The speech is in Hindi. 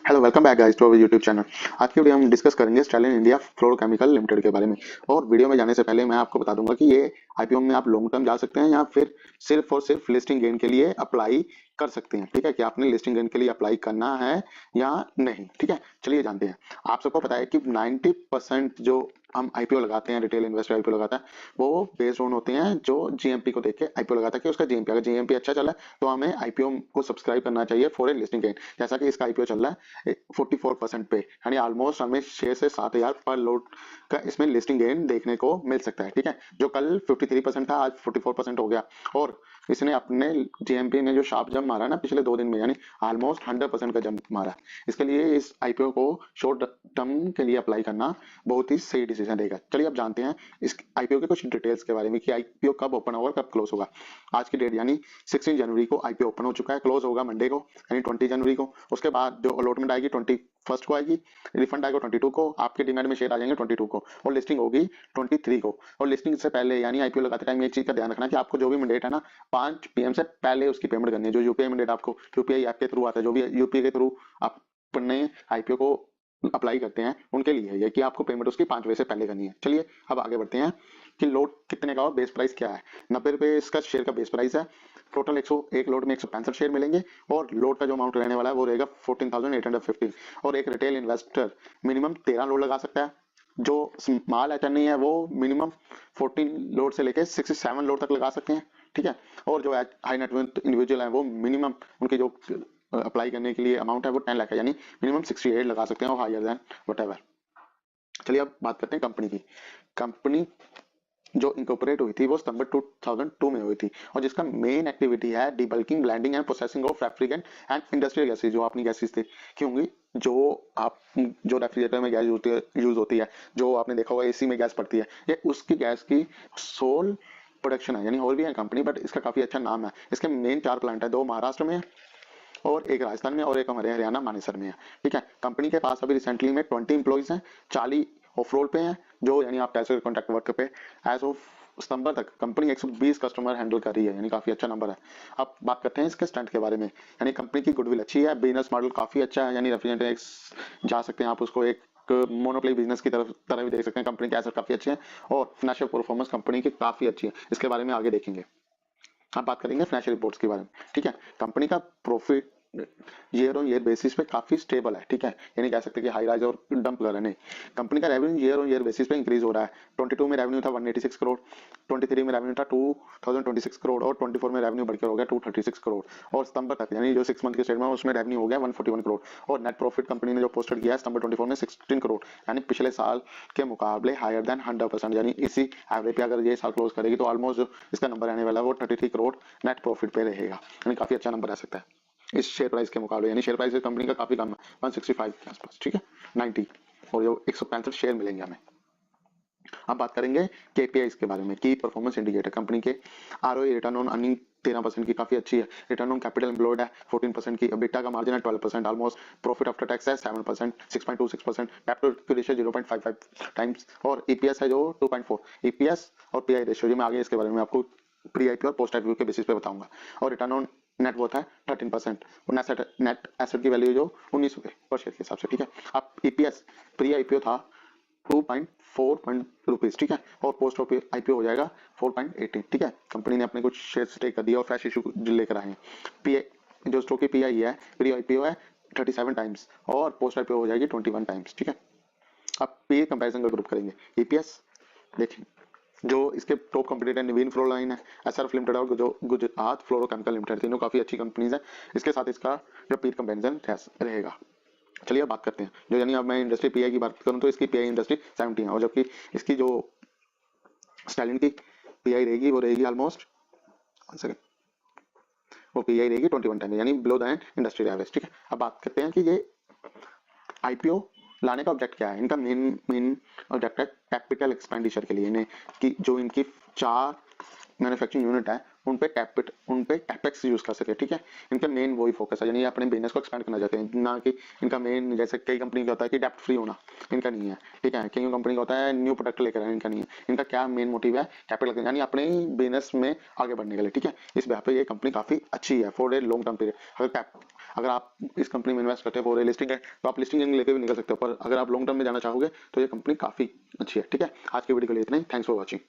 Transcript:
Hello welcome back guys to our YouTube channel. आज की वीडियो हम डिस्कस करेंगे स्टालिन इंडिया फ्लोरोकेमिकल लिमिटेड के बारे में। और वीडियो में जाने से पहले मैं आपको बता दूंगा कि ये आईपीओ में आप लॉन्ग टर्म जा सकते हैं या फिर सिर्फ और सिर्फ लिस्टिंग गेन के लिए अप्लाई कर सकते हैं। ठीक है, कि आपने लिस्टिंग गेन के लिए अप्लाई करना है या नहीं। ठीक है, चलिए जानते हैं। आप सबको पता है कि 90% जो हम आईपीओ लगाते हैं, रिटेल इन्वेस्टर आईपीओ लगाता है, वो बेस्ड ऑन होते हैं जो जीएमपी को देख के आईपीओ लगाता है कि उसका जीएमपी, अगर जीएमपी अच्छा चला है तो हमें आईपीओ को सब्सक्राइब करना चाहिए फॉर ए लिस्टिंग गेन। जैसा कि इसका आईपीओ चल रहा है 44% पे, यानी ऑलमोस्ट हमें 6 से 7 हजार पर लोड का इसमें लिस्टिंग गेन देखने को मिल सकता है। ठीक है, जो कल 53% था आज 44% हो गया। और इसने अपने जीएमपी ने जो शार्प जंप मारा ना पिछले 2 दिन में, यानी ऑलमोस्ट 100% का जंप मारा। इसके लिए इस आईपीओ को शॉर्ट टर्म के लिए अप्लाई करना बहुत ही सही डिसीजन रहेगा। चलिए अब जानते हैं इस आईपीओ के कुछ डिटेल्स के बारे में कि आईपीओ कब ओपन होगा, कब क्लोज होगा। आज की डेट यानी 16 जनवरी को आईपीओ ओपन हो चुका है, क्लोज होगा मंडे को यानी 20 जनवरी को। उसके बाद जो अलॉटमेंट आएगी 21 को आएगी, रिफंड आएगा 22 को, आपके डिमांड में शेयर आ जाएंगे 22 को, और लिस्टिंग होगी 23 को। और लिस्टिंग से पहले यानी आईपीओ लगाते टाइम एक चीज का ध्यान रखना कि आपको जो भी मैंडेट है ना 5 पीएम से पहले उसकी पेमेंट करनी है। जो यूपीआई मैंडेट आपको यूपीआई ऐप के थ्रू आता है, जो भी यूपीआई के थ्रू आप अपने आईपीओ को अप्लाई करते हैं उनके लिए है ये कि आपको पेमेंट उसकी 5 बजे से पहले करनी है। चलिए अब आगे बढ़ते हैं कि लोड कितने का और बेस प्राइस क्या है। 90 रुपए इसका शेयर का बेस प्राइस है। टोटल 101 लोड में 165 शेयर मिलेंगे और लोड का जो अमाउंट रहने वाला है वो रहेगा 14,850। और एक रिटेल इन्वेस्टर मिनिमम 13 लोड लगा सकता है। जो स्मॉल एचएनई है वो मिनिमम 14 लोड से लेकर 67 लोड तक लगा सकते हैं। ठीक है, और जो हाई नेटवर्थ इंडिविजुअल है वो मिनिमम उनकी जो अप्लाई करने के लिए अमाउंट है वो 10 लाख है, यानी मिनिमम 68 लगा सकते हैं और हायर देन व्हाटएवर। चलिए अब बात करते हैं कंपनी की। कंपनी जो इंकॉर्पोरेट हुई थी वो सितंबर 2002 में हुई थी और जिसका मेन एक्टिविटी है debulking, blending and processing of refrigerant and industrial gases. जो अपनी गैसेज थे की होंगी, जो आप जो रेफ्रिजरेटर में गैस यूज होती है, जो आपने देखा होगा एसी में गैस पड़ती है, ये उसकी गैस की सोल प्रोडक्शन है। यानी और भी है कंपनी बट इसका काफी अच्छा नाम है। इसके मेन 4 प्लांट है, 2 महाराष्ट्र में है और एक राजस्थान में और एक हमारे हरियाणा मानेसर में है। ठीक है, कंपनी के पास अभी रिसेंटली में 20 एम्प्लॉइज हैं, 40 ऑफ रोड पे हैं, जो यानी आप कैसे कॉन्ट्रैक्ट वर्क पे। एज ऑफ सितंबर तक कंपनी 120 कस्टमर हैंडल कर रही है, यानी काफी अच्छा नंबर है। अब बात करते हैं इसके स्ट्रेंथ के बारे में। यानी कंपनी की गुडविल अच्छी है, बिजनेस मॉडल काफी अच्छा है, यानी रेफ्रिजरेटर जा सकते हैं आप उसको एक मोनोपोली बिजनेस की तरह भी देख सकते हैं। कंपनी के एसेट काफी अच्छे हैं और फाइनेंशियल परफॉर्मेंस कंपनी की काफी अच्छी है, इसके बारे में आगे देखेंगे। अब बात करेंगे फाइनेंशियल रिपोर्ट्स के बारे में। ठीक है, कंपनी का profit year on year basis पे काफी स्टेबल है। ठीक है, यानी कह सकते हैं कि हाई राइज और डंप कर नहीं। कंपनी का revenue year on year basis पे इंक्रीज हो रहा है। 22 में रेवेन्यू था 186 करोड़, 23 में रेवेन्यू था 2026 करोड़ और 24 में रेवेन्यू बढ़कर हो गया 236 करोड़। और सितंबर तक यानी जो 6 मंथ के स्टेटमेंट उसमें रेवेन्यू हो गया 141 करोड़। और नेट प्रॉफिट कंपनी ने जो पोस्टेड किया है सितंबर 24 में 16 करोड़, यानी पिछले साल के मुकाबले हायर देन 100%। यानी इसी एवरेज पे अगर ये साल क्लोज करेगी तो ऑलमोस्ट इसका नंबर रहने वाला है वो 33 करोड़ नेट प्रॉफिट पे रहेगा, यानी काफी अच्छा नंबर आ सकता है इस शेयर प्राइस के मुकाबले। यानी शेयर प्राइस कंपनी का काफी कम है, 165 के आसपास। ठीक है, 90 और जो 165 शेयर मिलेंगे हमें। अब बात करेंगे केपीआई के बारे में, की परफॉर्मेंस इंडिकेटर। कंपनी के आरओई रिटर्न ऑन अर्निंग 13% की काफी अच्छी है, रिटर्न ऑन कैपिटल एम्प्लॉयड है 14% की, EBITDA का मार्जिन है 12% ऑलमोस्ट, प्रॉफिट आफ्टर टैक्स है 7%, 6.26%, कैपिटल रेशियो 0.55 टाइम्स और ईपीएस है जो 2.4। ईपीएस और पीआई रेशियो जो मैं आगे इसके बारे में आपको प्री आईपीओ और पोस्ट आईपीओ के बेसिस पे बताऊंगा। और रिटर्न ऑन नेट वर्थ है 13% और नेट एसेट की वैल्यू जो 19 रुपए पर शेयर के हिसाब से। ठीक है, अब ईपीएस प्री आईपीओ था 2.4 रुपीज। ठीक है, और पोस्ट आईपीओ हो जाएगा 4.18। ठीक है, कंपनी ने अपने कुछ शेयर टेक कर दिया और फ्रेश इशू लेकर आए हैं। पीए जो स्टॉक की पीआई है, प्री आईपीओ है 37 टाइम्स और पोस्ट आईपीओ हो जाएगी 21 टाइम्स। ठीक है, अब पीए कंपैरिजन का ग्रुप करेंगे। ईपीएस देखें, जो इसके टॉप कंपटीटर नवीन फ्लोरलाइन है, एसआरएफ लिमिटेड और जो गुजरात फ्लोरोकेमिकल लिमिटेड, तीनों काफी अच्छी कंपनीज है। इसके साथ इसका जो पीर कंपैरिजन रहेगा। चलिए अब बात करते हैं जो, यानी अब मैं इंडस्ट्री पीआई की बात करूं तो इसकी पीआई इंडस्ट्री 70 है और जबकि इसकी जो स्टालिन की पीआई रहेगी वो रहेगी ऑलमोस्ट वो पीआई रहेगी 21 टाइम, यानी बिलो द इंडस्ट्री एवरेज। ठीक है, अब बात करते हैं कि ये आईपीओ लाने का ऑब्जेक्ट क्या है। इनका मेन ऑब्जेक्ट है कैपिटल एक्सपेंडिचर के लिए, इन्हें कि जो इनकी 4 मैन्युफैक्चरिंग यूनिट है उन पे कैपेक्स यूज कर सके। ठीक है, इनका मेन वही फोकस है, यानी अपने बिजनेस को एक्सपेंड करना चाहते हैं, ना कि इनका मेन जैसे कई कंपनी का होता है कि डेप्ट फ्री होना, इनका नहीं है। ठीक है, कई कंपनी का होता है न्यू प्रोडक्ट लेकर आना, इनका नहीं है। इनका क्या मेन मोटिव है, कैपिटल यानी अपने बिजनेस में आगे बढ़ने के लिए। ठीक है, इस बात पे ये कंपनी काफी अच्छी है for a long term period. अगर आप इस कंपनी में इन्वेस्ट करते हैं फॉर लिस्टिंग है तो आप लिस्टिंग लेके भी निकल सकते हो, पर अगर आप लॉन्ग टर्म में जाना चाहोगे तो ये कंपनी काफी अच्छी है। ठीक है, आज की वीडियो के लिए इतना ही। Thanks for watching.